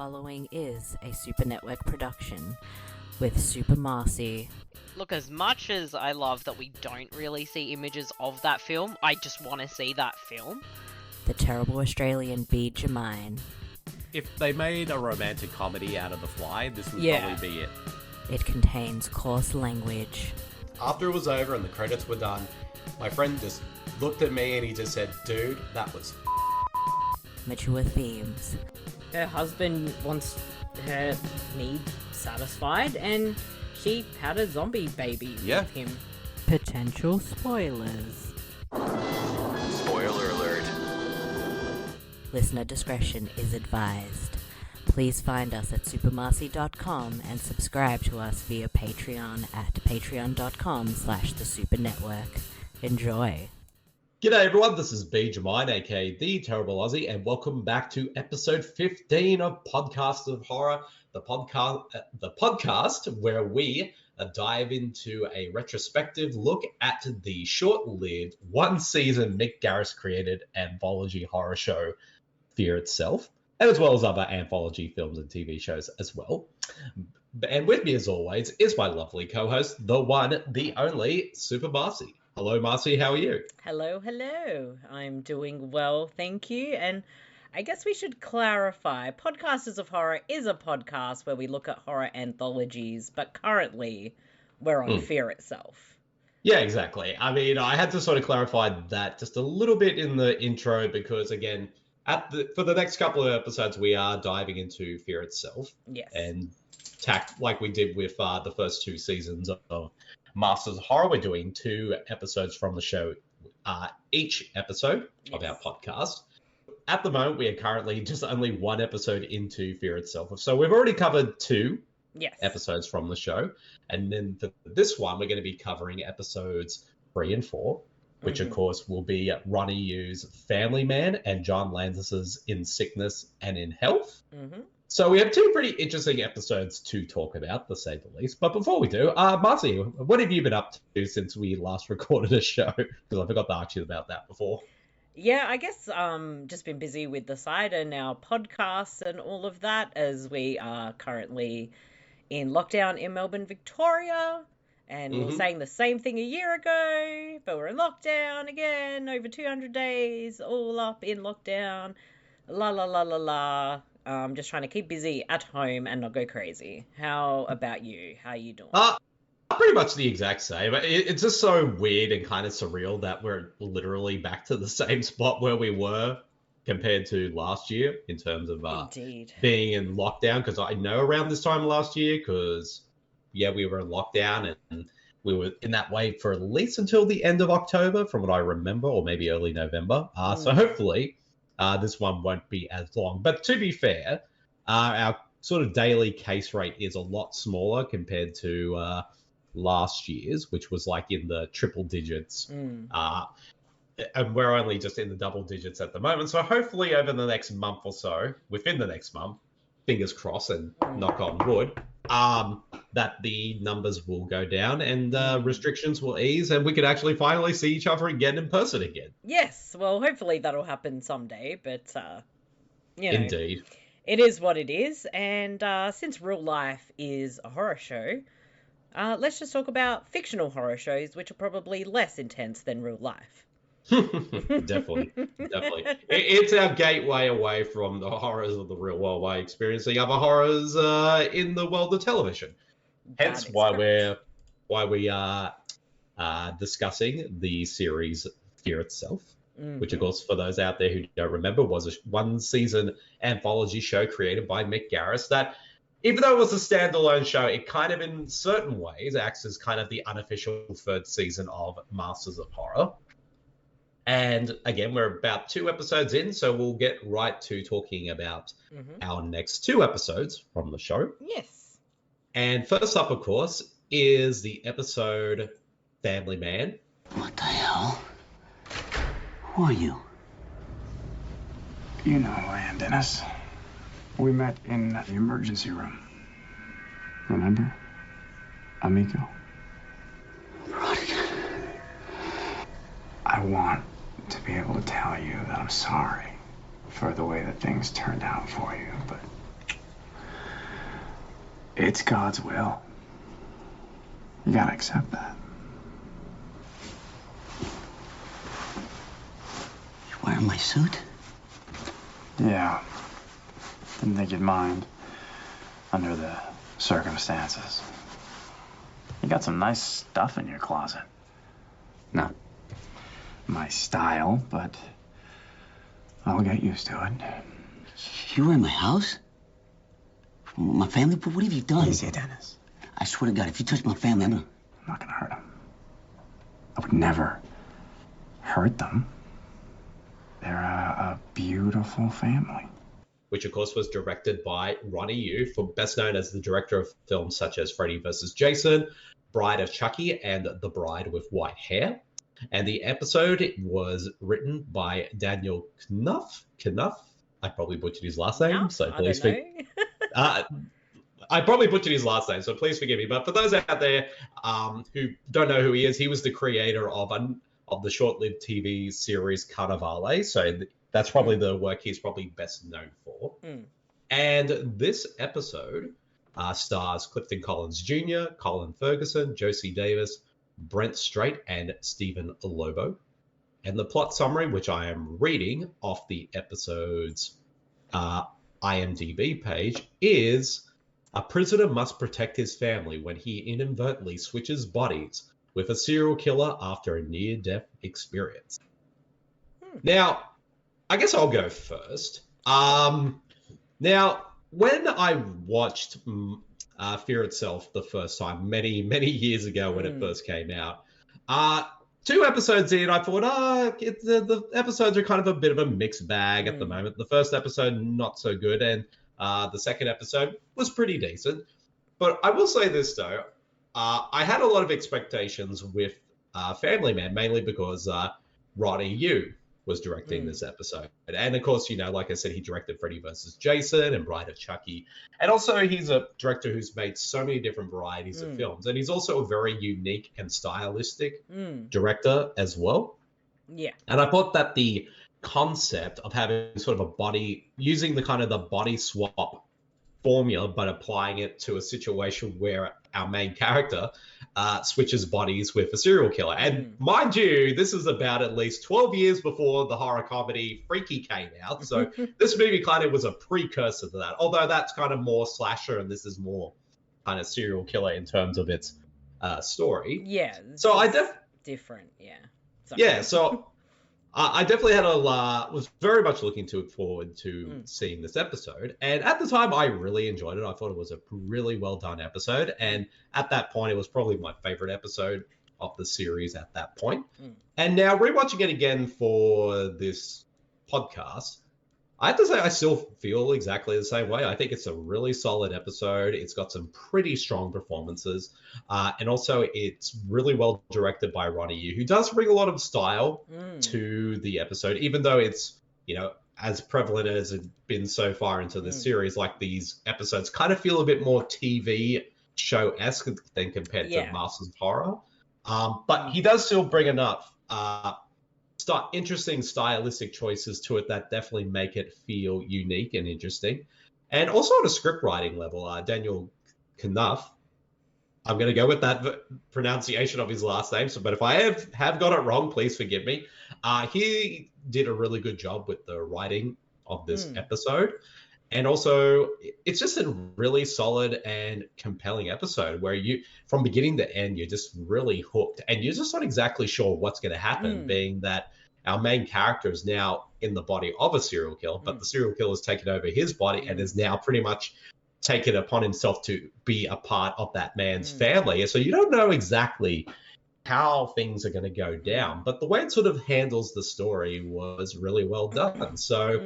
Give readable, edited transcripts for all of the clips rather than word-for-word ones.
following is a Super Network production with Super Marcey. Look, as much as I love that we don't really see images of that film, I just want to see that film. The terrible Australian Bede, Jermyn. If they made a romantic comedy out of The Fly, this would probably be it. It contains coarse language. After it was over and the credits were done, my friend just looked at me and he just said, "Dude, that was Mature themes. Her husband wants her need satisfied, and she had a zombie baby with him. Potential spoilers. Spoiler alert. Listener discretion is advised. Please find us at supermarcey.com and subscribe to us via Patreon at patreon.com/thesupernetwork. Enjoy. G'day everyone, this is Bede, aka The Terrible Aussie, and welcome back to episode 15 of Podcast of Horror, the podcast where we dive into a retrospective look at the short-lived one-season Mick Garris created anthology horror show, Fear Itself, and as well as other anthology films and TV shows as well. And with me, as always, is my lovely co-host, the one, the only, Super Marcey. Hello, Marcey. How are you? Hello. I'm doing well, thank you. And I guess we should clarify, Podcasters of Horror is a podcast where we look at horror anthologies, but currently we're on Fear Itself. Yeah, exactly. I mean, I had to sort of clarify that just a little bit in the intro because, again, for the next couple of episodes, we are diving into Fear Itself. Yes. And like we did with the first two seasons of Masters of Horror. We're doing 2 episodes from the show each episode of our podcast. At the moment, we are currently just only 1 episode into Fear Itself. So we've already covered 2 episodes from the show. And then for this one, we're going to be covering episodes 3 and 4, which of course will be Ronny Yu's Family Man and John Landis's In Sickness and in Health. Mm-hmm. So we have 2 pretty interesting episodes to talk about, to say the least. But before we do, Marcey, what have you been up to since we last recorded a show? Because I forgot to ask you about that before. Yeah, I guess just been busy with the site and our podcasts and all of that, as we are currently in lockdown in Melbourne, Victoria. And we were saying the same thing a year ago, but we're in lockdown again, over 200 days, all up in lockdown. La la la la la. Just trying to keep busy at home and not go crazy. How about you? How are you doing? Pretty much the exact same. It's just so weird and kind of surreal that we're literally back to the same spot where we were compared to last year in terms of being in lockdown. Because I know around this time last year, because, we were in lockdown and we were in that way for at least until the end of October, from what I remember, or maybe early November. So hopefully this one won't be as long. But to be fair, our sort of daily case rate is a lot smaller compared to last year's, which was like in the triple digits. And we're only just in the double digits at the moment. So hopefully over the next month or so, within the next month, fingers crossed and knock on wood, that the numbers will go down and restrictions will ease and we can actually finally see each other again in person again. Yes, well, hopefully that'll happen someday, but, Indeed. It is what it is. And since real life is a horror show, let's just talk about fictional horror shows, which are probably less intense than real life. Definitely. It's our gateway away from the horrors of the real world by experiencing other horrors in the world of television. Hence why we are discussing the series Fear Itself, which of course, for those out there who don't remember, was a 1-season anthology show created by Mick Garris that, even though it was a standalone show, it kind of in certain ways acts as kind of the unofficial 3rd season of Masters of Horror. And again, we're about 2 episodes in, so we'll get right to talking about our next 2 episodes from the show. Yes. And first up, of course, is the episode Family Man. What the hell? Who are you? You know who I am, Dennis. We met in the emergency room. Remember? Amico. Veronica. I want to be able to tell you that I'm sorry for the way that things turned out for you, but It's God's will. You gotta accept that. You wearing my suit? Yeah. Didn't think you'd mind. Under the circumstances. You got some nice stuff in your closet. No. My style, but I'll get used to it. You were in my house? My family? What have you done? Easy, Dennis. I swear to God, if you touch my family, I'm not gonna hurt them. I would never hurt them. They're a beautiful family. Which of course was directed by Ronny Yu, best known as the director of films such as Freddy vs. Jason, Bride of Chucky, and The Bride with White Hair. And the episode was written by Daniel Knuff. I probably butchered his last name, so please I probably butchered his last name, so please forgive me. But for those out there who don't know who he is, he was the creator of the short-lived TV series Carnivale. So that's probably the work he's probably best known for. And this episode stars Clifton Collins Jr., Colin Ferguson, Josie Davis, Brent Strait, and Stephen Lobo. And the plot summary, which I am reading off the episode's IMDb page, is a prisoner must protect his family when he inadvertently switches bodies with a serial killer after a near-death experience. Now, I guess I'll go first. Now, when I watched Fear Itself the first time, many, many years ago when it first came out, 2 episodes in, I thought, the episodes are kind of a bit of a mixed bag at the moment. The first episode, not so good, and the second episode was pretty decent. But I will say this, though. I had a lot of expectations with Family Man, mainly because Ronny Yu was directing this episode. And of course, like I said, he directed Freddy vs. Jason and Bride of Chucky. And also he's a director who's made so many different varieties of films. And he's also a very unique and stylistic director as well. Yeah. And I thought that the concept of having sort of using the kind of the body swap formula, but applying it to a situation where our main character switches bodies with a serial killer. And mind you, this is about at least 12 years before the horror comedy Freaky came out. So this movie kind of was a precursor to that, although that's kind of more slasher and this is more kind of serial killer in terms of its story. Yeah. So different. Yeah. Sorry. Yeah. So I definitely was very much looking forward to seeing this episode. And at the time, I really enjoyed it. I thought it was a really well done episode. And at that point, it was probably my favorite episode of the series at that point. And now rewatching it again for this podcast, I have to say I still feel exactly the same way. I think it's a really solid episode. It's got some pretty strong performances. And also it's really well directed by Ronny Yu, who does bring a lot of style to the episode, even though it's, as prevalent as it's been so far into this series, like these episodes kind of feel a bit more TV show-esque than compared to Masters of Horror. But he does still bring enough interesting stylistic choices to it that definitely make it feel unique and interesting. And also on a script writing level, Daniel Knuff, I'm going to go with that pronunciation of his last name. But if I have got it wrong, please forgive me. He did a really good job with the writing of this episode. And also, it's just a really solid and compelling episode where from beginning to end, you're just really hooked. And you're just not exactly sure what's going to happen, being that our main character is now in the body of a serial killer, but the serial killer has taken over his body and is now pretty much taken upon himself to be a part of that man's family. So you don't know exactly how things are going to go down, but the way it sort of handles the story was really well done. So,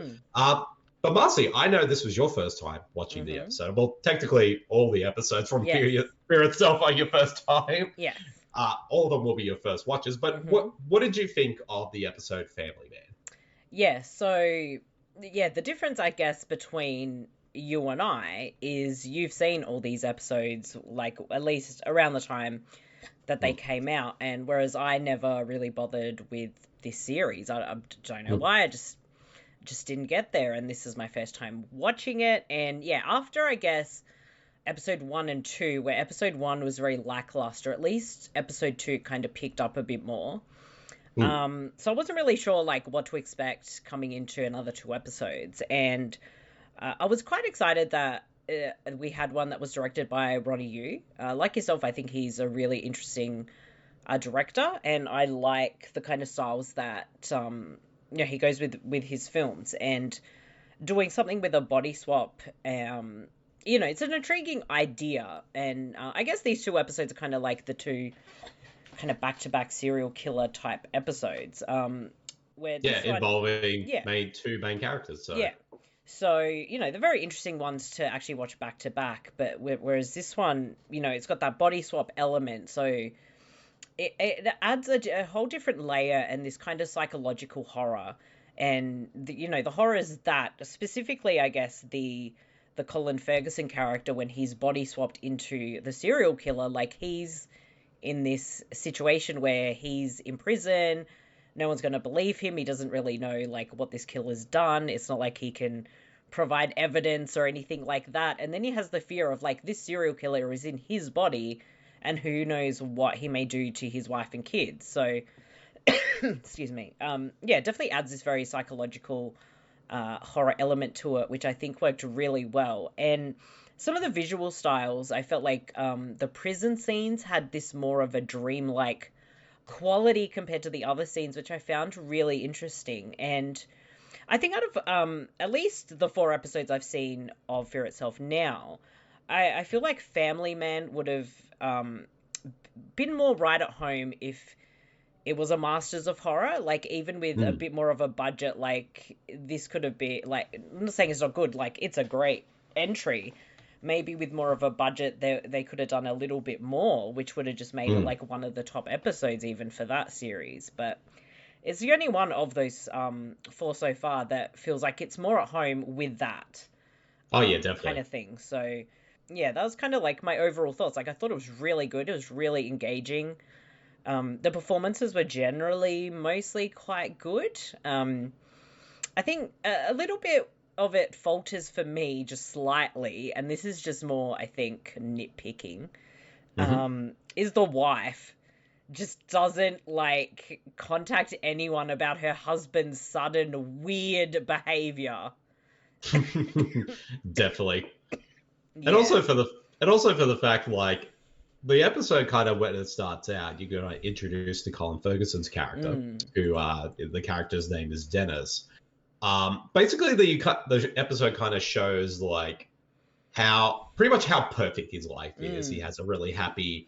but Marcey, I know this was your first time watching the episode. Well, technically all the episodes from Fear Itself are your first time. Yeah. All of them will be your first watches. But what did you think of the episode Family Man? Yeah, so, the difference, I guess, between you and I is you've seen all these episodes, like, at least around the time that they came out, and whereas I never really bothered with this series. I don't know why, I just didn't get there, and this is my first time watching it. And, after, I guess, episode 1 and 2, where episode 1 was very lackluster. At least episode 2 kind of picked up a bit more. So I wasn't really sure like what to expect coming into another 2 episodes, and I was quite excited that we had one that was directed by Ronny Yu. Like yourself, I think he's a really interesting director, and I like the kind of styles that he goes with his films, and doing something with a body swap. It's an intriguing idea, and I guess these 2 episodes are kind of like the 2 kind of back-to-back serial killer type episodes, where involving two main characters. So they're very interesting ones to actually watch back-to-back. But whereas this one, it's got that body swap element, so it adds a whole different layer and this kind of psychological horror, and the horror is that specifically, I guess the Colin Ferguson character, when he's body swapped into the serial killer, like he's in this situation where he's in prison, no one's going to believe him, he doesn't really know like what this killer's done, it's not like he can provide evidence or anything like that, and then he has the fear of like this serial killer is in his body and who knows what he may do to his wife and kids. So excuse me, definitely adds this very psychological horror element to it, which I think worked really well. And some of the visual styles, I felt like the prison scenes had this more of a dreamlike quality compared to the other scenes, which I found really interesting. And I think out of at least the 4 episodes I've seen of Fear Itself now, I feel like Family Man would have been more right at home if it was a Masters of Horror, like even with a bit more of a budget, like this could have been, like, I'm not saying it's not good, like it's a great entry. Maybe with more of a budget, they could have done a little bit more, which would have just made it like one of the top episodes even for that series. But it's the only one of those 4 so far that feels like it's more at home with that. Definitely. Kind of thing. So yeah, that was kind of like my overall thoughts. Like I thought it was really good. It was really engaging. The performances were generally mostly quite good. I think a little bit of it falters for me just slightly, and this is just more, I think, nitpicking, is the wife just doesn't like contact anyone about her husband's sudden weird behavior. Definitely. And also for the fact, like, the episode kind of, when it starts out, you're going to introduce to Colin Ferguson's character, who the character's name is Dennis. Basically, the episode kind of shows like pretty much how perfect his life is. He has a really happy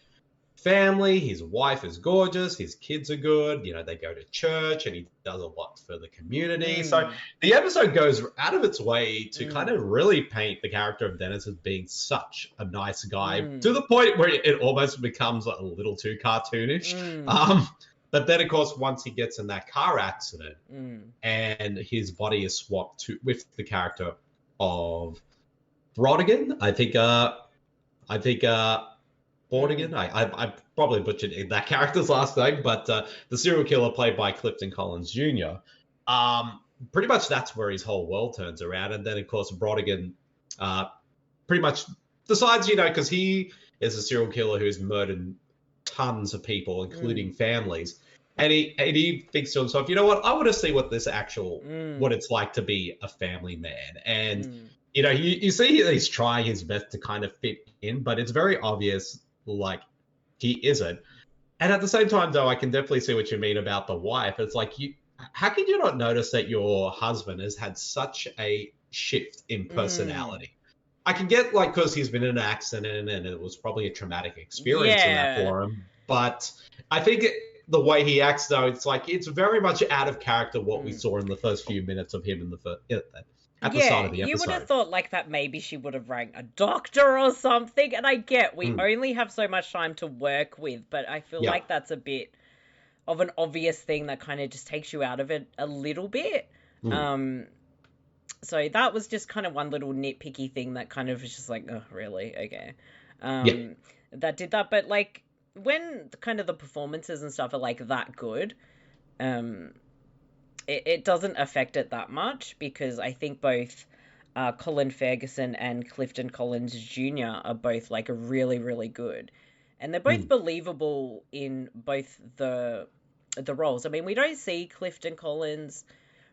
family. His wife is gorgeous. His kids are good. They go to church, and he does a lot for the community. So the episode goes out of its way to kind of really paint the character of Dennis as being such a nice guy, to the point where it almost becomes a little too cartoonish. But then, of course, once he gets in that car accident and his body is swapped with the character of Brodigan, I think Brodigan, I probably butchered that character's last name, but the serial killer played by Clifton Collins Jr., pretty much that's where his whole world turns around. And then, of course, Brodigan pretty much decides, because he is a serial killer who's murdered tons of people, including families. And he thinks to himself, you know what? I want to see what it's like to be a family man. And, you see he's trying his best to kind of fit in, but it's very obvious, like, he isn't. And at the same time, though, I can definitely see what you mean about the wife. It's like, how can you not notice that your husband has had such a shift in personality? I can get, like, because he's been in an accident and it was probably a traumatic experience in that for him. But I think the way he acts, though, it's like it's very much out of character what we saw in the first few minutes of him at the start of the episode. You would have thought like that maybe she would have rang a doctor or something. And I get we only have so much time to work with, but I feel like that's a bit of an obvious thing that kind of just takes you out of it a little bit. So that was just kind of one little nitpicky thing that kind of was just like, oh, really? Okay. That did that. But like when kind of the performances and stuff are like that good, it doesn't affect it that much, because I think both Colin Ferguson and Clifton Collins Jr. are both like really, really good. And they're both believable in both the roles. I mean, we don't see Clifton Collins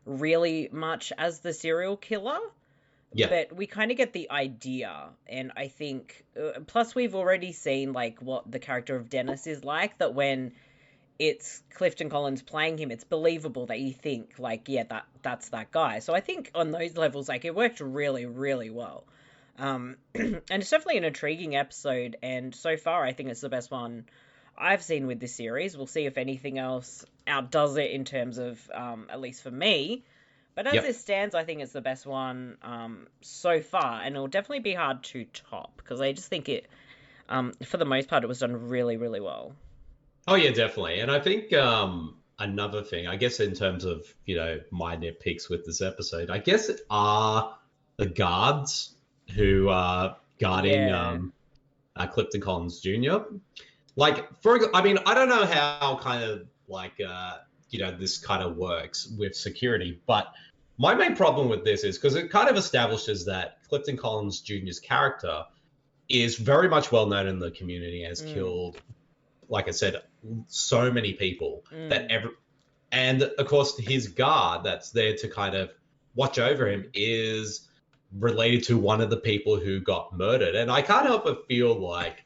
really much as the serial killer. Yeah. But we kind of get the idea, and I think, plus we've already seen, like, what the character of Dennis is like, that when it's Clifton Collins playing him, it's believable that you think, like, yeah, that's that guy. So I think on those levels, like, it worked really, really well. And it's definitely an intriguing episode, and so far I think it's the best one I've seen with this series. We'll see if anything else outdoes it in terms of, at least for me. But as it stands, I think it's the best one so far, and it'll definitely be hard to top, because I just think it, for the most part, it was done really, really well. Oh, yeah, definitely. And I think another thing, I guess in terms of, my nitpicks with this episode, I guess are the guards who are guarding Clifton Collins Jr. Like, I don't know how kind of, like, this kind of works with security, but my main problem with this is because it kind of establishes that Clifton Collins Jr.'s character is very much well known in the community, has killed, like I said, so many people and of course his guard that's there to kind of watch over him is related to one of the people who got murdered. And I can't help but feel like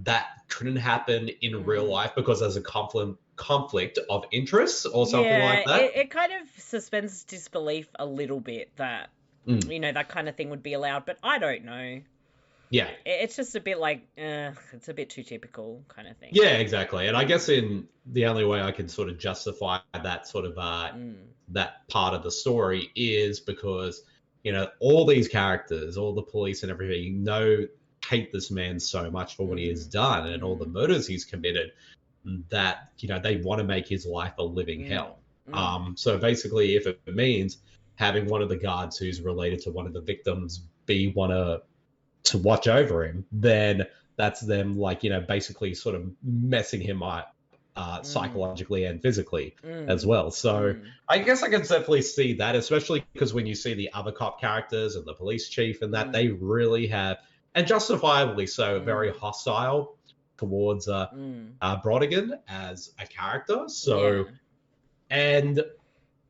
that couldn't happen in real life because there's a conflict of interest or something like that. It kind of suspends disbelief a little bit that, that kind of thing would be allowed, but I don't know. Yeah. It's just a bit like, it's a bit too typical kind of thing. Yeah, exactly. And I guess in the only way I can sort of justify that sort of, that part of the story is because, all these characters, all the police and everything hate this man so much for what he has done and all the murders he's committed that, they want to make his life a living hell. So basically, if it means having one of the guards who's related to one of the victims be to watch over him, then that's them, like, basically sort of messing him up psychologically and physically as well. So I guess I can definitely see that, especially because when you see the other cop characters and the police chief and that, they really have, and justifiably so, very hostile towards Brodigan as a character. So and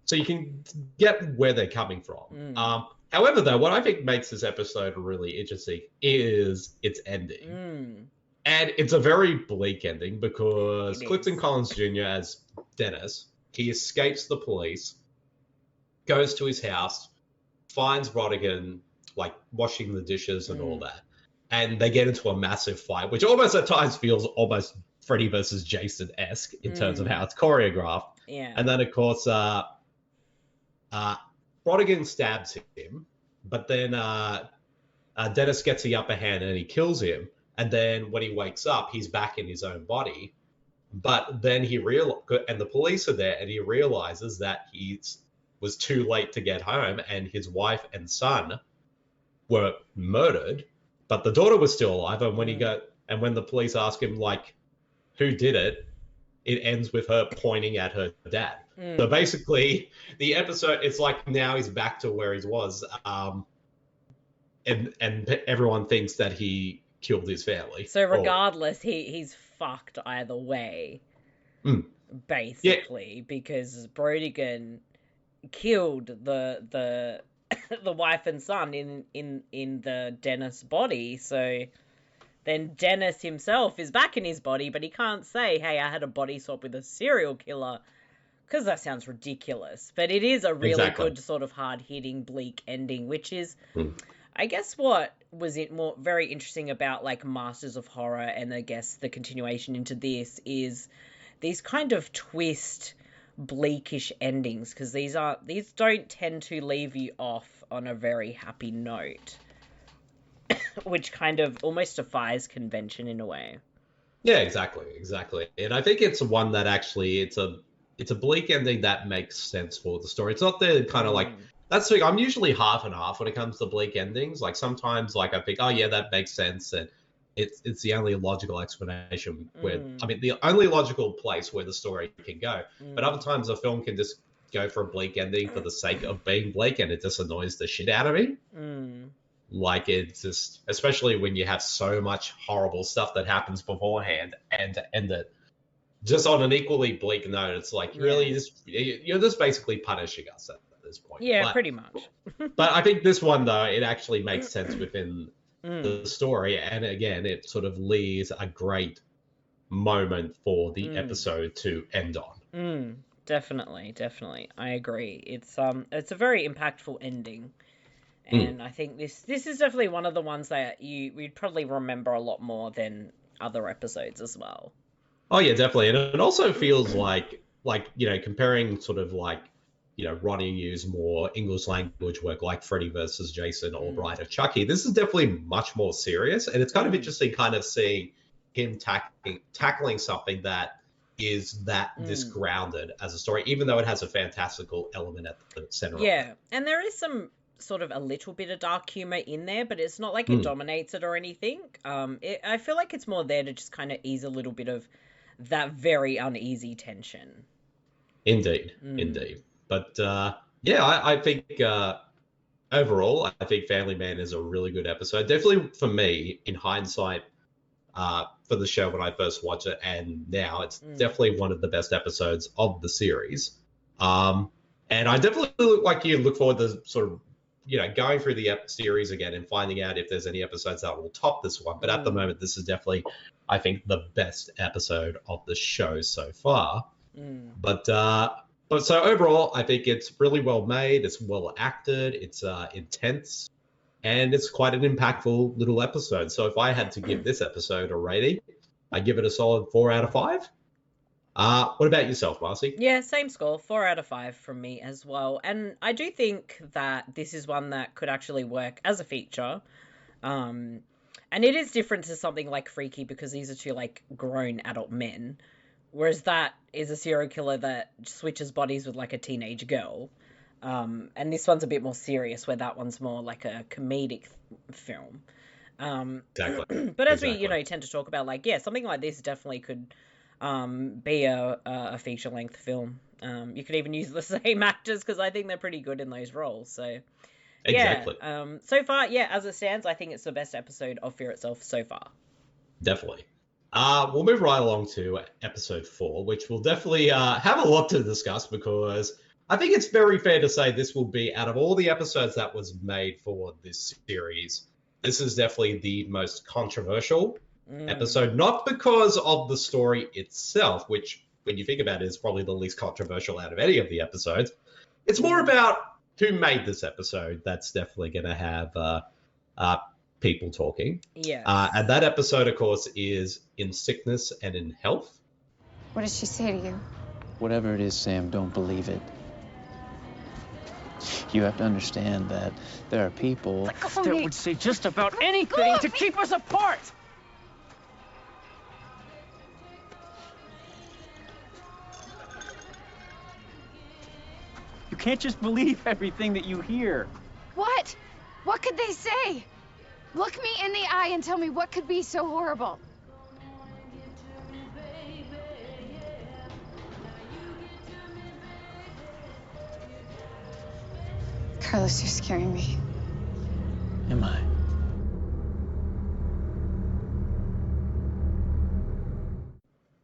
so you can get where they're coming from. However, though, what I think makes this episode really interesting is its ending. And it's a very bleak ending because Clifton Collins Jr. as Dennis, he escapes the police, goes to his house, finds Brodigan, like, washing the dishes and all that. And they get into a massive fight, which almost at times feels almost Freddy versus Jason-esque in terms of how it's choreographed. Yeah. And then, of course, Brodigan stabs him, but then Dennis gets the upper hand and he kills him. And then when he wakes up, he's back in his own body. But then and the police are there, and he realizes that he was too late to get home, and his wife and son were murdered, but the daughter was still alive. And when the police ask him, like, who did it, it ends with her pointing at her dad. So basically, the episode, it's like now he's back to where he was, and everyone thinks that he killed his family. So regardless, he's fucked either way, basically, because Brodigan killed the the wife and son in the Dennis body. So then Dennis himself is back in his body, but he can't say, "Hey, I had a body swap with a serial killer," because that sounds ridiculous. But it is a really good sort of hard-hitting, bleak ending, which is, I guess, what was very interesting about, like, Masters of Horror, and I guess the continuation into this is these kind of twist, bleakish endings, because these don't tend to leave you off on a very happy note, which kind of almost defies convention in a way. Yeah, exactly. And I think it's one that actually it's a bleak ending that makes sense for the story. It's not the kind of like, that's the thing, I'm usually half and half when it comes to bleak endings. Like, sometimes, like, I think, oh yeah, that makes sense, and it's the only logical explanation where, I mean, the only logical place where the story can go. But other times a film can just go for a bleak ending for the sake of being bleak, and it just annoys the shit out of me. Like, it's just, especially when you have so much horrible stuff that happens beforehand, and to end it just on an equally bleak note, it's like, really, you're just basically punishing us at this point. Yeah, pretty much. But I think this one, though, it actually makes sense within the story, and again, it sort of leaves a great moment for the episode to end on. Definitely, I agree. It's a very impactful ending, and I think this is definitely one of the ones that we'd probably remember a lot more than other episodes as well. Oh yeah, definitely, and it also feels like comparing sort of like Ronny used more English language work like Freddy versus Jason or Bride of Chucky. This is definitely much more serious, and it's kind of interesting kind of seeing him tackling something that is this grounded as a story, even though it has a fantastical element at the center. Yeah, and there is some sort of a little bit of dark humor in there, but it's not like it dominates it or anything. I feel like it's more there to just kind of ease a little bit of that very uneasy tension. Indeed. But I think overall, I think Family Man is a really good episode. Definitely for me, in hindsight, for the show when I first watched it, and now it's definitely one of the best episodes of the series. And I definitely look forward to sort of going through the series again and finding out if there's any episodes that will top this one. But at the moment, this is definitely, I think, the best episode of the show so far. But so overall, I think it's really well made. It's well acted. It's intense, and it's quite an impactful little episode. So if I had to give this episode a rating, I give it a solid 4 out of 5. What about yourself, Marcey? Yeah, same score, 4 out of 5 from me as well. And I do think that this is one that could actually work as a feature. And it is different to something like Freaky because these are two like grown adult men, whereas that is a serial killer that switches bodies with like a teenage girl. And this one's a bit more serious, where that one's more like a comedic film. Exactly. But as we tend to talk about, like, something like this definitely could be a feature length film. You could even use the same actors because I think they're pretty good in those roles. So exactly. So far, as it stands, I think it's the best episode of Fear Itself so far. Definitely. We'll move right along to episode 4, which will definitely have a lot to discuss, because I think it's very fair to say this will be, out of all the episodes that was made for this series, this is definitely the most controversial episode, not because of the story itself, which, when you think about it, is probably the least controversial out of any of the episodes. It's more about who made this episode that's definitely going to have people talking. Yeah. And that episode, of course, is In Sickness and in Health. What did she say to you? Whatever it is, Sam, don't believe it. You have to understand that there are people that would say just about anything to keep us apart. You can't just believe everything that you hear. What? What could they say? Look me in the eye and tell me what could be so horrible. Carlos, you're scaring me. Am I?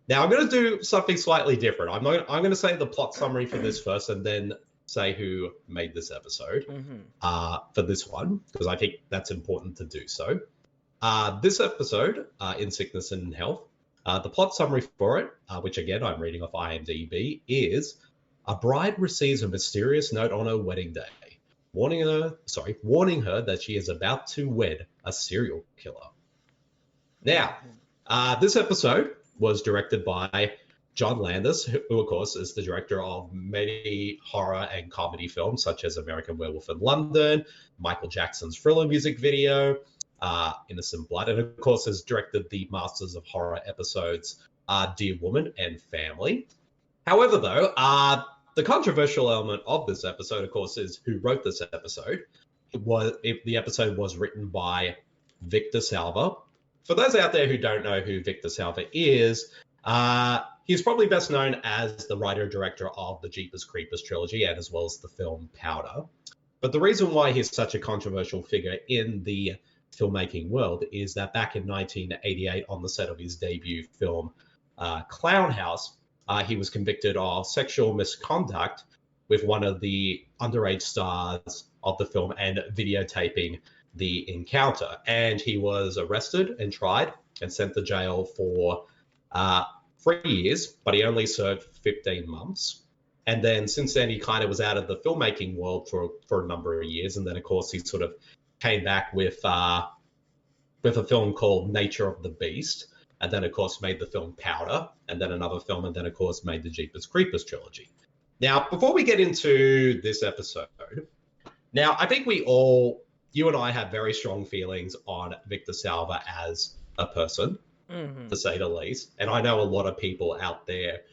Now, I'm going to do something slightly different. I'm going to say the plot summary for this first, and then say who made this episode for this one, because I think that's important to do so. This episode, In Sickness and in Health, the plot summary for it, which again I'm reading off IMDb, is: a bride receives a mysterious note on her wedding day, warning her that she is about to wed a serial killer. Now, this episode was directed by John Landis, who of course is the director of many horror and comedy films such as American Werewolf in London, Michael Jackson's Thriller music video, Innocent Blood, and of course has directed the Masters of Horror episodes Dear Woman and Family. However, though, the controversial element of this episode, of course, is who wrote this episode. The episode was written by Victor Salva. For those out there who don't know who Victor Salva is, he's probably best known as the writer-director of the Jeepers Creepers trilogy and as well as the film Powder. But the reason why he's such a controversial figure in the filmmaking world is that back in 1988, on the set of his debut film Clown House, he was convicted of sexual misconduct with one of the underage stars of the film and videotaping the encounter. And he was arrested and tried and sent to jail for 3 years, but he only served 15 months. And then since then, he kind of was out of the filmmaking world for a number of years. And then, of course, he sort of came back with a film called Nature of the Beast. And then, of course, made the film Powder. And then another film. And then, of course, made the Jeepers Creepers trilogy. Now, before we get into this episode, now, I think you and I have very strong feelings on Victor Salva as a person, to say the least. And I know a lot of people out there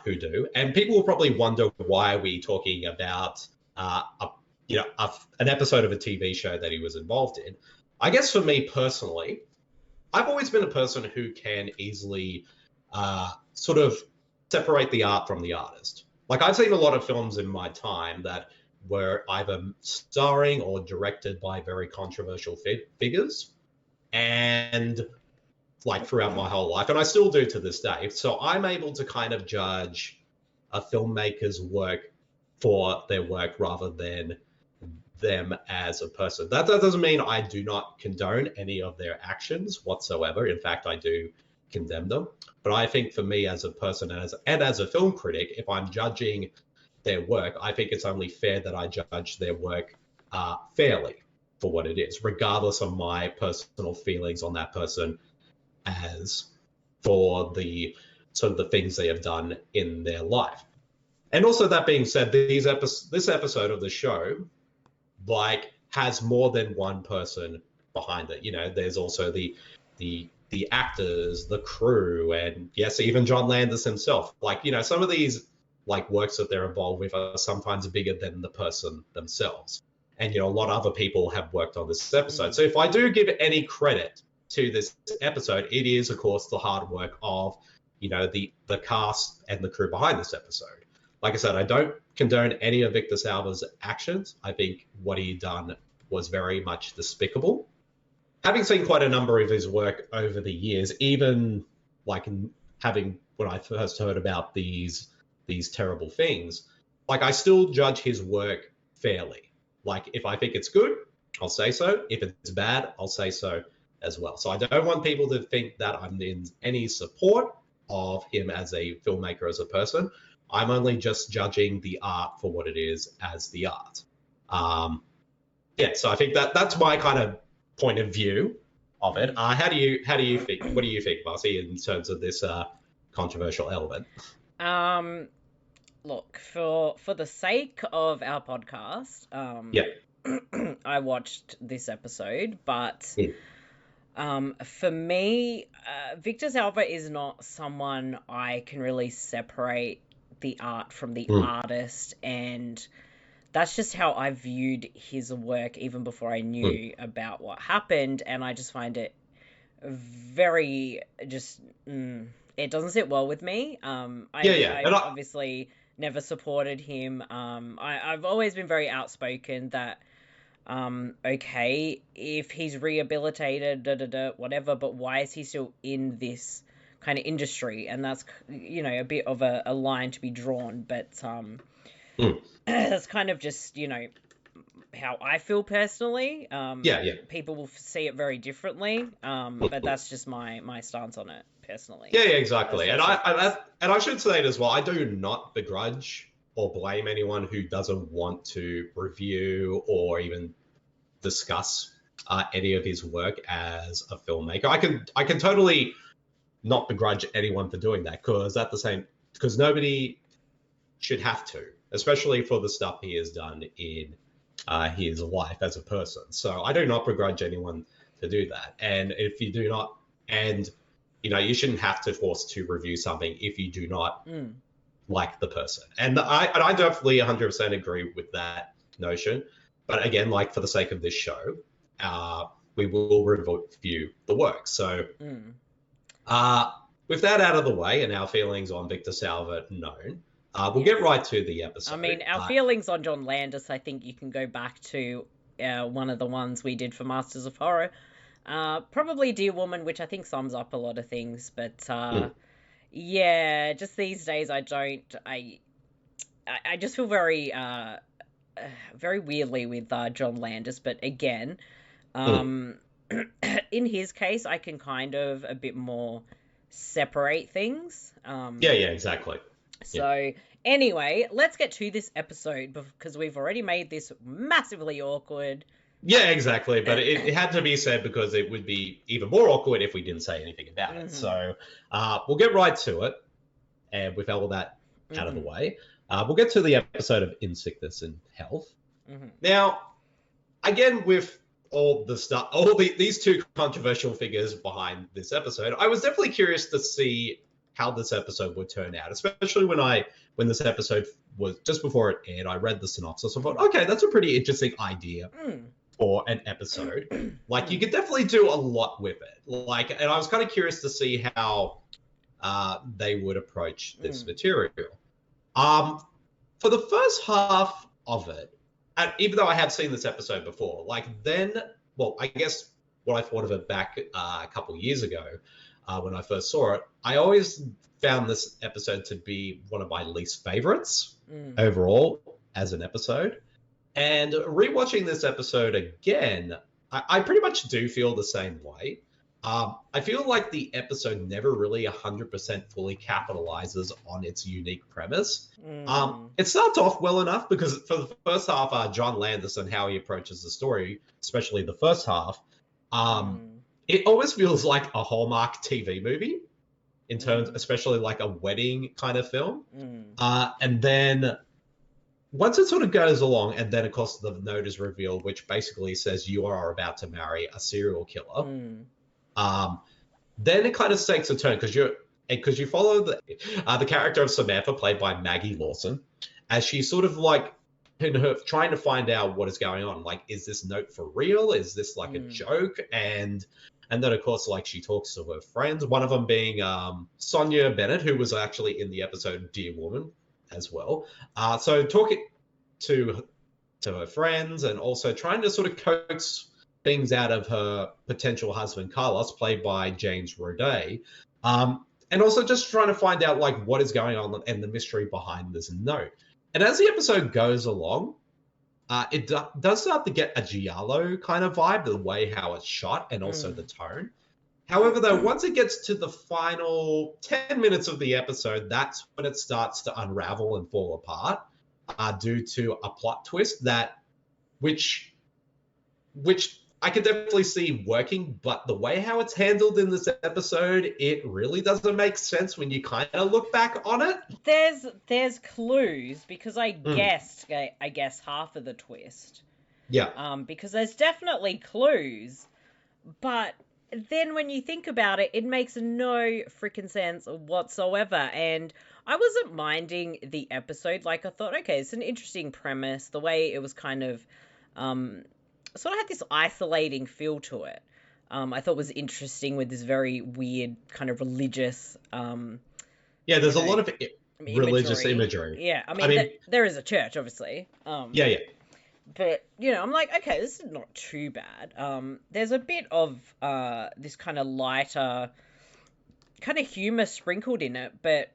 who do. And people will probably wonder why we're talking about an episode of a TV show that he was involved in. I guess for me personally, I've always been a person who can easily sort of separate the art from the artist. Like, I've seen a lot of films in my time that were either starring or directed by very controversial figures, and like throughout my whole life, and I still do to this day. So I'm able to kind of judge a filmmaker's work for their work rather than them as a person. That doesn't mean I do not condone any of their actions whatsoever. In fact, I do condemn them. But I think for me as a person and as a film critic, if I'm judging their work, I think it's only fair that I judge their work fairly for what it is, regardless of my personal feelings on that person as for the sort of the things they have done in their life. And also, that being said, this episode of the show like has more than one person behind it. You know, there's also the actors, the crew, and yes, even John Landis himself. Like, you know, some of these like works that they're involved with are sometimes bigger than the person themselves. And, you know, a lot of other people have worked on this episode. So if I do give any credit to this episode, it is, of course, the hard work of, you know, the cast and the crew behind this episode. Like I said, I don't condone any of Victor Salva's actions. I think what he done was very much despicable. Having seen quite a number of his work over the years, even like when I first heard about these terrible things, like I still judge his work fairly. Like if I think it's good, I'll say so. If it's bad, I'll say so as well. So I don't want people to think that I'm in any support of him as a filmmaker, as a person. I'm only just judging the art for what it is as the art. So I think that's my kind of point of view of it. How do you think? What do you think, Marcey, in terms of this controversial element? Look, for the sake of our podcast, I watched this episode, but for me, Victor Salva is not someone I can really separate the art from the artist, and that's just how I viewed his work even before I knew about what happened, and I just find it very it doesn't sit well with me. I obviously never supported him. I've always been very outspoken that okay, if he's rehabilitated, whatever, but why is he still in this kind of industry? And that's, you know, a bit of a line to be drawn, but that's kind of just, you know, how I feel personally. People will see it very differently, but that's just my stance on it personally. Exactly. And I should say it as well, I do not begrudge or blame anyone who doesn't want to review or even discuss any of his work as a filmmaker. I can totally not begrudge anyone for doing that, because nobody should have to, especially for the stuff he has done in his life as a person. So I do not begrudge anyone to do that. And if you do not, and you know, you shouldn't have to force to review something if you do not like the person. And I definitely 100% agree with that notion. But again, like for the sake of this show, we will review the work. So with that out of the way and our feelings on Victor Salva known, we'll get right to the episode. I mean, our feelings on John Landis, I think you can go back to one of the ones we did for Masters of Horror. Probably Dear Woman, which I think sums up a lot of things. But yeah, just these days I just feel very weirdly with John Landis. But again, in his case, I can kind of a bit more separate things. Yeah, exactly. So anyway, let's get to this episode because we've already made this massively awkward. Yeah, exactly. But it had to be said because it would be even more awkward if we didn't say anything about it. So we'll get right to it. And with all that out of the way, we'll get to the episode of In Sickness and Health. Now, again, with all the stuff, these two controversial figures behind this episode, I was definitely curious to see how this episode would turn out, especially when this episode was just before it aired. I read the synopsis and thought, okay, that's a pretty interesting idea for an episode. Like, you could definitely do a lot with it. Like, and I was kind of curious to see how they would approach this material. For the first half of it, and even though I have seen this episode before, I guess what I thought of it back a couple years ago, when I first saw it, I always found this episode to be one of my least favorites overall as an episode. And rewatching this episode again, I pretty much do feel the same way. I feel like the episode never really 100% fully capitalizes on its unique premise. It starts off well enough because for the first half, John Landis and how he approaches the story, especially the first half, it always feels like a Hallmark TV movie in terms, especially like a wedding kind of film. And then once it sort of goes along, and then of course the note is revealed, which basically says you are about to marry a serial killer. Then it kind of takes a turn because you follow the character of Samantha, played by Maggie Lawson, as she's sort of like in her trying to find out what is going on. Like, is this note for real? Is this like a joke? And then of course, like, she talks to her friends, one of them being Sonja Bennett, who was actually in the episode Dear Woman as well. So talking to her friends and also trying to sort of coax things out of her potential husband, Carlos, played by James Roday. And also just trying to find out like what is going on and the mystery behind this note. And as the episode goes along, it does start to get a giallo kind of vibe, the way how it's shot and also the tone. However, though, once it gets to the final 10 minutes of the episode, that's when it starts to unravel and fall apart due to a plot twist which I could definitely see working, but the way how it's handled in this episode, it really doesn't make sense when you kind of look back on it. There's clues because I guessed half of the twist. Yeah. Because there's definitely clues, but then when you think about it, it makes no freaking sense whatsoever. And I wasn't minding the episode. Like, I thought, okay, it's an interesting premise. The way it was kind of sort of had this isolating feel to it. I thought was interesting with this very weird kind of religious. There's a lot of religious imagery. Yeah, I mean there is a church, obviously. Yeah. But I'm like, okay, this is not too bad. There's a bit of this kind of lighter, kind of humor sprinkled in it, but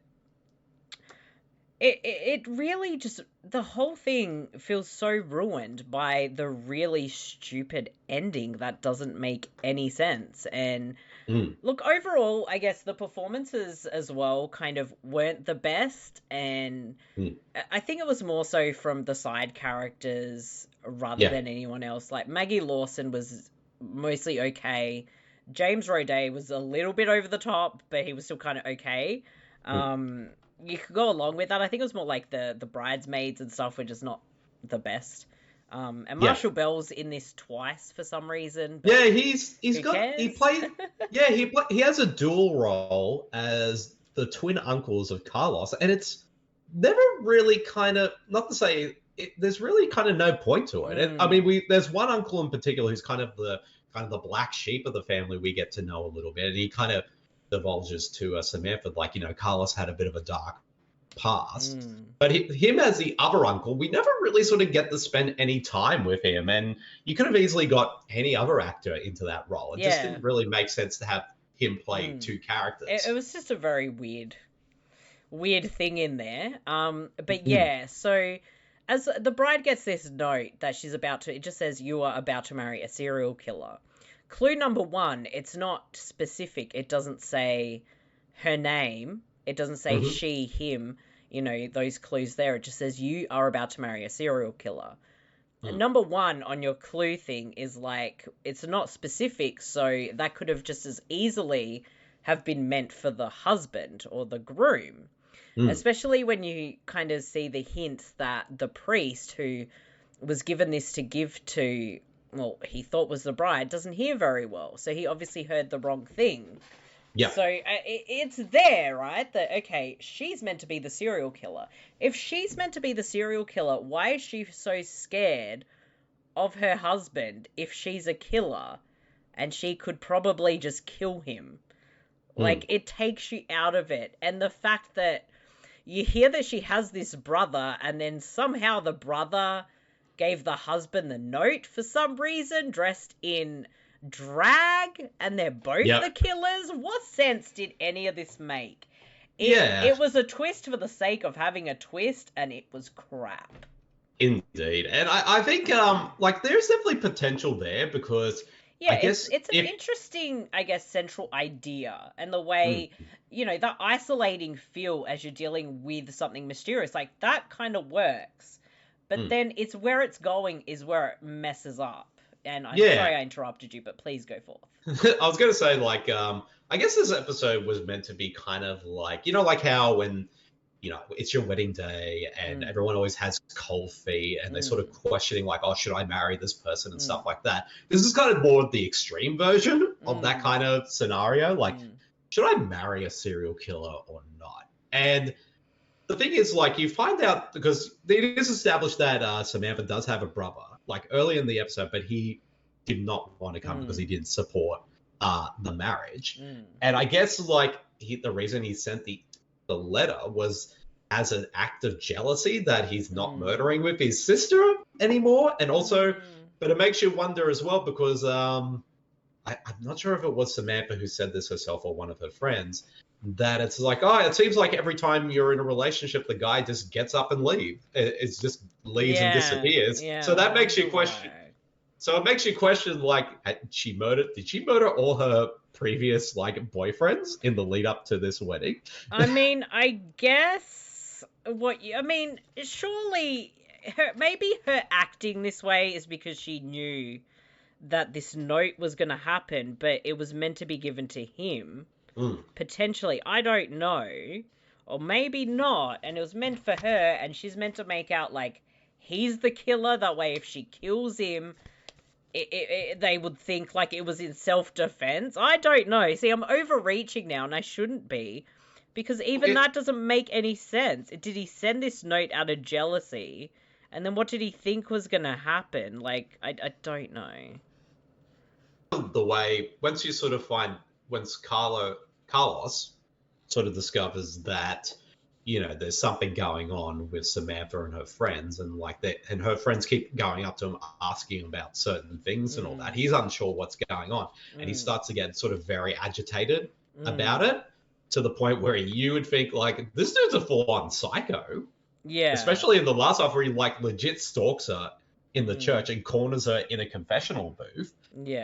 it really just, the whole thing feels so ruined by the really stupid ending that doesn't make any sense. And look, overall, I guess the performances as well kind of weren't the best. And I think it was more so from the side characters rather than anyone else. Like, Maggie Lawson was mostly okay. James Roday was a little bit over the top, but he was still kind of okay. You could go along with that. I think it was more like the bridesmaids and stuff were just not the best. And Marshall Bell's in this twice for some reason. Yeah, he has a dual role as the twin uncles of Carlos, and it's never really kind of, not to say there's really kind of no point to it. I mean, there's one uncle in particular who's kind of the black sheep of the family we get to know a little bit, and he kind of divulges to Samantha, like, Carlos had a bit of a dark past. But him as the other uncle, we never really sort of get to spend any time with him. And you could have easily got any other actor into that role. It just didn't really make sense to have him play two characters. It was just a very weird thing in there. But yeah, so as the bride gets this note that she's about to, it just says, you are about to marry a serial killer. Clue number 1, it's not specific. It doesn't say her name. It doesn't say she, him, those clues there. It just says you are about to marry a serial killer. And number 1 on your clue thing is like, it's not specific, so that could have just as easily have been meant for the husband or the groom. Especially when you kind of see the hints that the priest who was given this to give to, well, he thought was the bride, doesn't hear very well. So he obviously heard the wrong thing. Yeah. So it's there, right? That, okay, she's meant to be the serial killer. If she's meant to be the serial killer, why is she so scared of her husband if she's a killer and she could probably just kill him? Like, it takes you out of it. And the fact that you hear that she has this brother and then somehow the brother gave the husband the note for some reason, dressed in drag, and they're both the killers. What sense did any of this make? It was a twist for the sake of having a twist, and it was crap. Indeed. And I think there's definitely potential there, because it's an interesting, I guess, central idea, and the way the isolating feel as you're dealing with something mysterious, like that kind of works. But then it's where it's going is where it messes up. And I'm sorry I interrupted you, but please go forth. I was going to say, I guess this episode was meant to be kind of like, like how when, it's your wedding day and everyone always has cold feet and they're sort of questioning, like, oh, should I marry this person and stuff like that. This is kind of more of the extreme version of that kind of scenario. Like, should I marry a serial killer or not? And the thing is, like, you find out, because it is established that Samantha does have a brother, like, early in the episode, but he did not want to come because he didn't support the marriage. And I guess, like, the reason he sent the letter was as an act of jealousy that he's not murdering with his sister anymore. And also, but it makes you wonder as well, because I'm not sure if it was Samantha who said this herself or one of her friends, that it's like, oh, it seems like every time you're in a relationship, the guy just gets up and leaves. It just leaves and disappears. So that makes you question. So it makes you question, like, did she murder all her previous, like, boyfriends in the lead up to this wedding? I mean, I guess surely maybe her acting this way is because she knew that this note was going to happen, but it was meant to be given to him. Potentially, I don't know, or maybe not, and it was meant for her, and she's meant to make out like he's the killer. That way, if she kills him, they would think like it was in self-defense. I don't know. See, I'm overreaching now, and I shouldn't be, because even that doesn't make any sense. Did he send this note out of jealousy, and then what did he think was going to happen? Like, I don't know. The way, once you sort of find, once Carlos sort of discovers that, there's something going on with Samantha and her friends, and like that, and her friends keep going up to him asking about certain things and all that. He's unsure what's going on, and he starts to get sort of very agitated about it, to the point where you would think, like, this dude's a full-on psycho. Yeah. Especially in the last half, where he, like, legit stalks her in the church and corners her in a confessional booth. Yeah.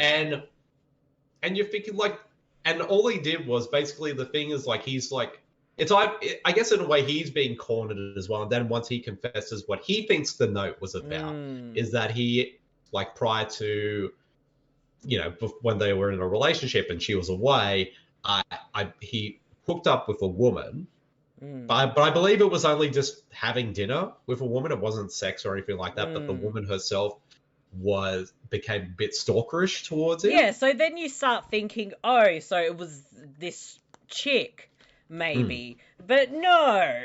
And you're thinking, like, and all he did was basically, the thing is, like, he's like, I guess in a way he's being cornered as well. And then once he confesses what he thinks the note was about, is that he, like, prior to, when they were in a relationship and she was away, he hooked up with a woman. But I believe it was only just having dinner with a woman. It wasn't sex or anything like that. But the woman herself became a bit stalkerish towards him. Yeah, so then you start thinking, oh, so it was this chick, maybe. But no.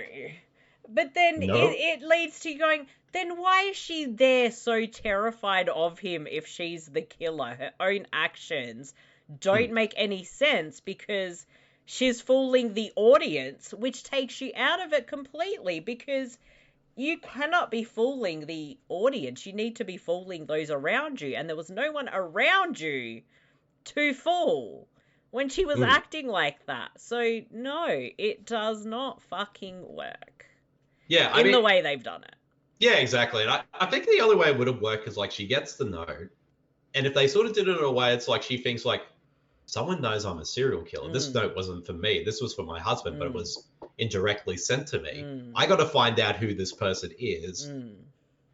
But then it leads to you going, then why is she there so terrified of him if she's the killer? Her own actions don't make any sense, because she's fooling the audience, which takes you out of it completely, because you cannot be fooling the audience. You need to be fooling those around you, and there was no one around you to fool when she was acting like that. So, no, it does not fucking work. Yeah, in the way they've done it. Yeah, exactly. And I think the other way it would have worked is, like, she gets the note, and if they sort of did it in a way, it's like she thinks, like, someone knows I'm a serial killer. This note wasn't for me. This was for my husband, but it was indirectly sent to me. I got to find out who this person is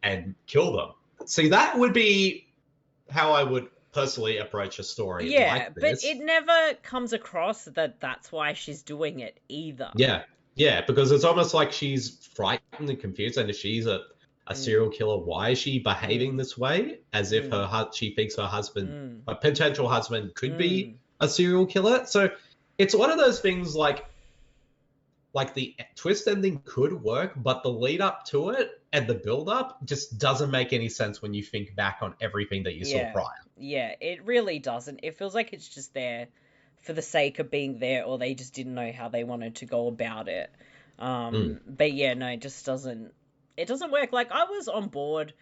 and kill them. See, that would be how I would personally approach a story like this. But it never comes across that that's why she's doing it either. Yeah, because it's almost like she's frightened and confused, and if she's a serial killer, why is she behaving this way? As if she thinks her husband, a potential husband, could be a serial killer. So it's one of those things, like the twist ending could work, but the lead up to it and the build up just doesn't make any sense when you think back on everything that you saw prior. Yeah, it really doesn't. It feels like it's just there for the sake of being there, or they just didn't know how they wanted to go about it. But yeah, no, it just doesn't. It doesn't work. Like, I was on board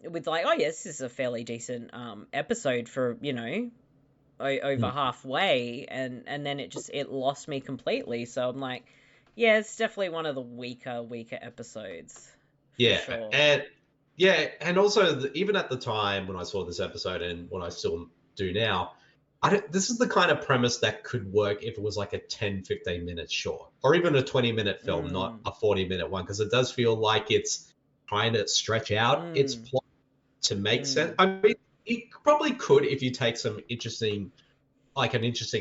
with, like, oh yes, this is a fairly decent episode for, you know, over halfway, and then it lost me completely. So I'm like, yeah, it's definitely one of the weaker episodes. Yeah, sure. And also even at the time when I saw this episode, and what I still do now, this is the kind of premise that could work if it was like a 10-15 minute short, or even a 20-minute film, not a 40-minute one, because it does feel like it's trying to stretch out its plot to make sense. I mean, it probably could if you take an interesting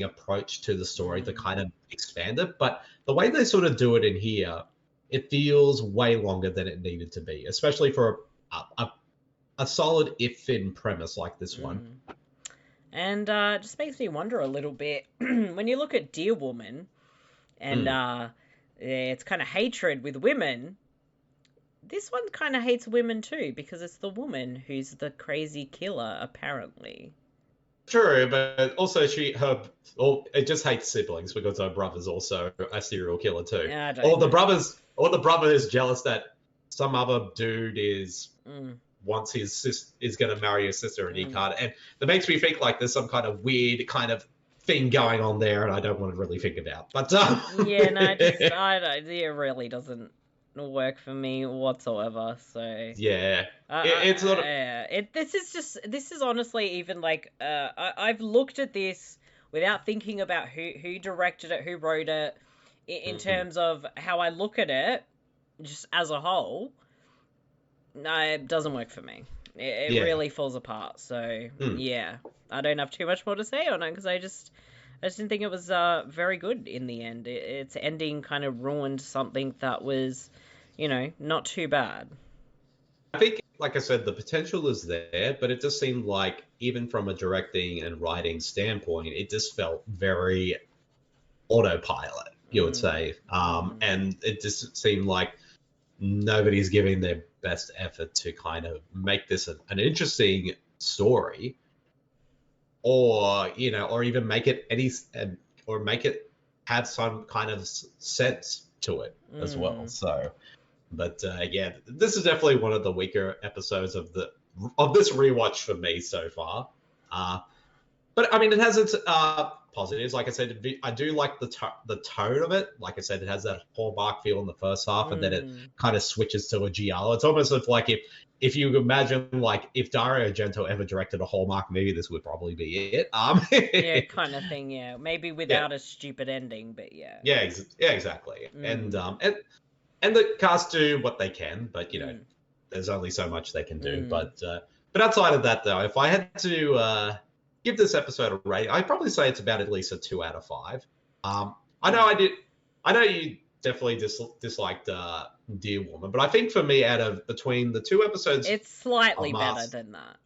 approach to the story to kind of expand it, but the way they sort of do it in here, it feels way longer than it needed to be, especially for a solid if thin premise like this one. And it just makes me wonder a little bit, when you look at Dear Woman, and it's kind of hatred with women, this one kind of hates women too, because it's the woman who's the crazy killer, apparently. True, but also it just hates siblings because her brother's also a serial killer too. Or the brother is jealous that some other dude is wants is going to marry his sister and he can't. And that makes me think like there's some kind of weird kind of thing going on there, and I don't want to really think about. But yeah, no, it really doesn't work for me whatsoever. So yeah, it's not. This is honestly even like I've looked at this without thinking about who directed it, who wrote it, in terms of how I look at it, just as a whole. No, it doesn't work for me. It really falls apart. So yeah, I don't have too much more to say on it, because I just didn't think it was very good in the end. Its ending kind of ruined something that was, you know, not too bad. I think, like I said, the potential is there, but it just seemed like, even from a directing and writing standpoint, it just felt very autopilot, you would say. And it just seemed like nobody's giving their best effort to kind of make this an interesting story, or, you know, or even make it or make it have some kind of sense to it as well. So, but yeah, this is definitely one of the weaker episodes of this rewatch for me so far. But I mean, it has its positives. Like I said, I do like the tone of it. Like I said, it has that Hallmark feel in the first half, and then it kind of switches to a giallo. It's almost like if you imagine, like, if Dario Argento ever directed a Hallmark movie, this would probably be it. Yeah, kind of thing. Yeah, maybe without a stupid ending, but yeah. Yeah, exactly. And the cast do what they can, but you know, there's only so much they can do. But outside of that, though, if I had to give this episode a rating, I'd probably say it's about at least a 2 out of 5. I know you definitely disliked Dear Woman, but I think for me, between the two episodes, it's slightly better than that.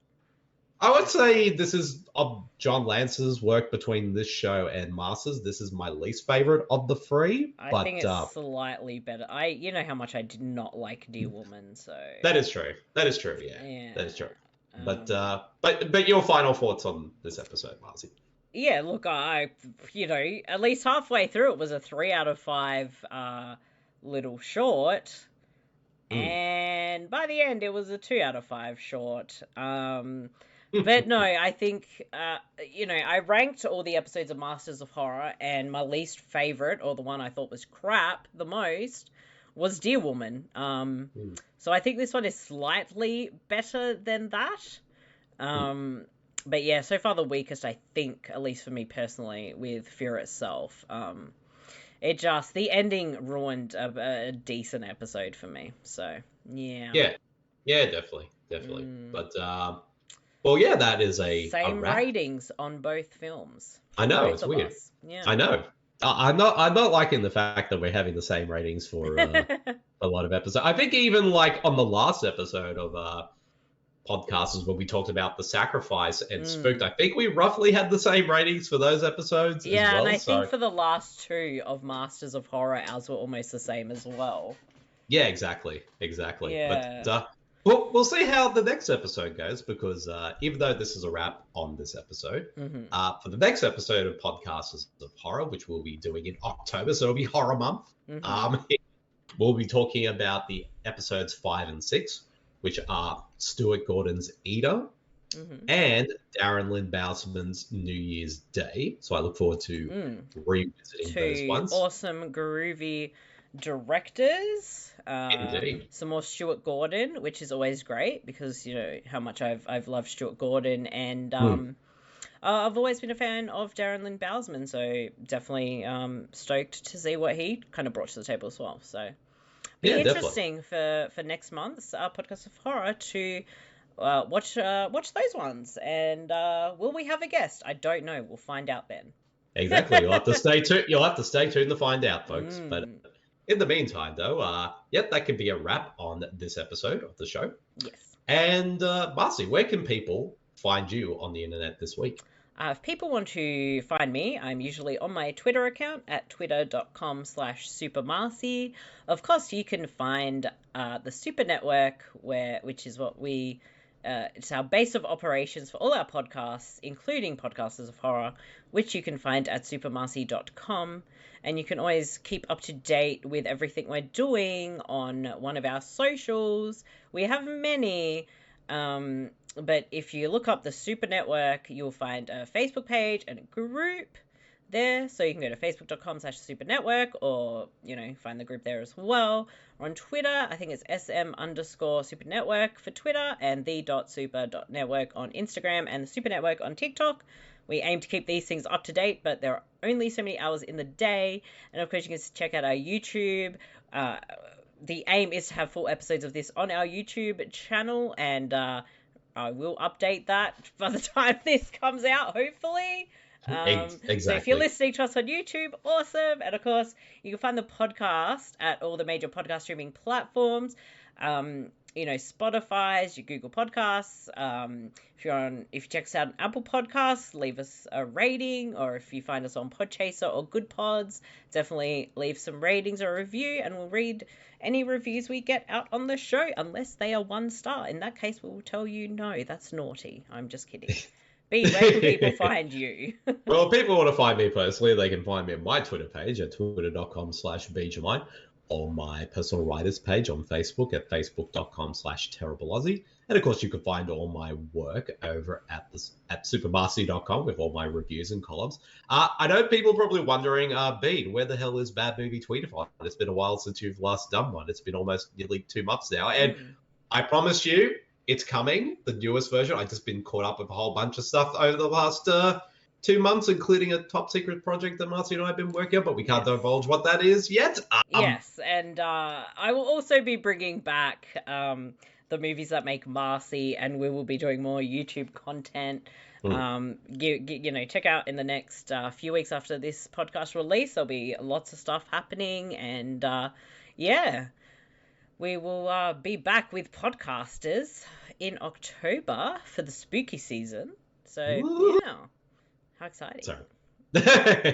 I would say this is of John Lance's work between this show and Masters. This is my least favorite of the three. I think it's slightly better. You know how much I did not like Dear Woman, so that is true. Yeah, that is true. But your final thoughts on this episode, Marcey? Yeah, look, at least halfway through it was a 3 out of 5 little short. And by the end, it was a 2 out of 5 short. But no, I think, I ranked all the episodes of Masters of Horror, and my least favorite, or the one I thought was crap the most, was Dear Woman. So I think this one is slightly better than that. But yeah, so far the weakest, I think, at least for me personally, with Fear Itself. The ending ruined a decent episode for me. So, yeah. Yeah, definitely. But, well, yeah, that is a wrap. Ratings on both films. I know, it's weird. Yeah. I know. I'm not liking the fact that we're having the same ratings for a lot of episodes. I think even like on the last episode of podcasts when we talked about the sacrifice and Spooked, I think we roughly had the same ratings for those episodes as well. And I think for the last 2 of Masters of Horror, ours were almost the same as well. Yeah, exactly. Yeah. But we'll see how the next episode goes, because even though this is a wrap on this episode, for the next episode of Podcasters of Horror, which we'll be doing in October, so it'll be Horror Month, we'll be talking about the episodes 5 and 6, which are Stuart Gordon's Eater and Darren Lynn Bousman's New Year's Day. So I look forward to revisiting those ones. Awesome, groovy directors. Indeed. Some more Stuart Gordon, which is always great, because you know how much I've loved Stuart Gordon, and I've always been a fan of Darren Lynn Bousman, so definitely stoked to see what he kind of brought to the table as well. So be interesting for next month's Podcast of Horror to watch those ones, and will we have a guest? I don't know. We'll find out then. Exactly. You'll have to stay tuned. You'll have to stay tuned to find out, folks. But in the meantime, though, that could be a wrap on this episode of the show. Yes. And Marcey, where can people find you on the internet this week? If people want to find me, I'm usually on my Twitter account at twitter.com/supermarcey. Of course, you can find the Super Network, which is what it's our base of operations for all our podcasts, including Podcasters of Horror, which you can find at supermarcey.com. And you can always keep up to date with everything we're doing on one of our socials. We have many, but if you look up the Super Network, you'll find a Facebook page and a group there. So you can go to facebook.com/Super Network, or, find the group there as well. Or on Twitter, I think it's SM_Super Network for Twitter, and the.super.network on Instagram, and the Super Network on TikTok. We aim to keep these things up to date, but there are only so many hours in the day. And of course, you can check out our YouTube. The aim is to have full episodes of this on our YouTube channel, and I will update that by the time this comes out, hopefully. Exactly. So if you're listening to us on YouTube, awesome. And of course, you can find the podcast at all the major podcast streaming platforms. Spotify's, your Google Podcasts. If you check us out on Apple Podcasts, leave us a rating, or if you find us on Podchaser or Good Pods, definitely leave some ratings or a review, and we'll read any reviews we get out on the show, unless they are 1 star. In that case, we'll tell you no, that's naughty. I'm just kidding. Bede, where can people find you? Well, if people want to find me personally, they can find me on my Twitter page at twitter.com/BedeJermyn, or my personal writers page on Facebook at facebook.com/TerribleAussie. And of course, you can find all my work over at supermarcey.com with all my reviews and columns. I know people are probably wondering, Bede, where the hell is Bad Movie Tweetathon? It's been a while since you've last done one. It's been almost nearly 2 months now. And I promise you, it's coming, the newest version. I've just been caught up with a whole bunch of stuff over the last 2 months, including a top secret project that Marcey and I have been working on, but we can't divulge what that is yet. Yes, and I will also be bringing back the movies that make Marcey, and we will be doing more YouTube content. Check out in the next few weeks after this podcast release. There'll be lots of stuff happening, and we will be back with Podcasters in October for the spooky season. So, yeah. How exciting. Sorry.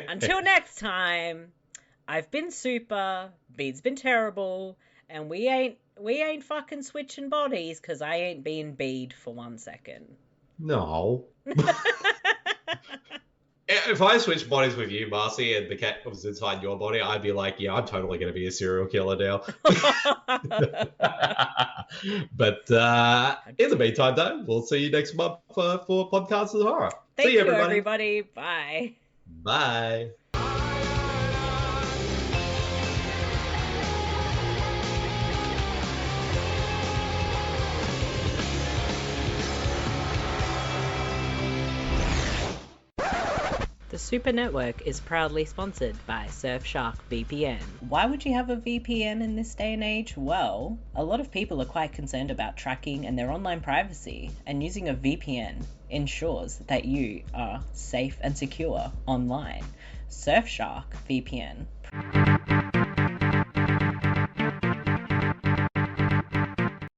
Until next time, I've been super, Bede's been terrible, and we ain't fucking switching bodies, because I ain't being Bede for 1 second. No. If I switched bodies with you, Marcey, and the cat was inside your body, I'd be like, yeah, I'm totally going to be a serial killer now. But in the meantime, though, we'll see you next month for Podcasts of Horror. Thank see you, you, everybody. Bye. Bye. The Super Network is proudly sponsored by Surfshark VPN. Why would you have a VPN in this day and age? Well, a lot of people are quite concerned about tracking and their online privacy, and using a VPN ensures that you are safe and secure online. Surfshark VPN.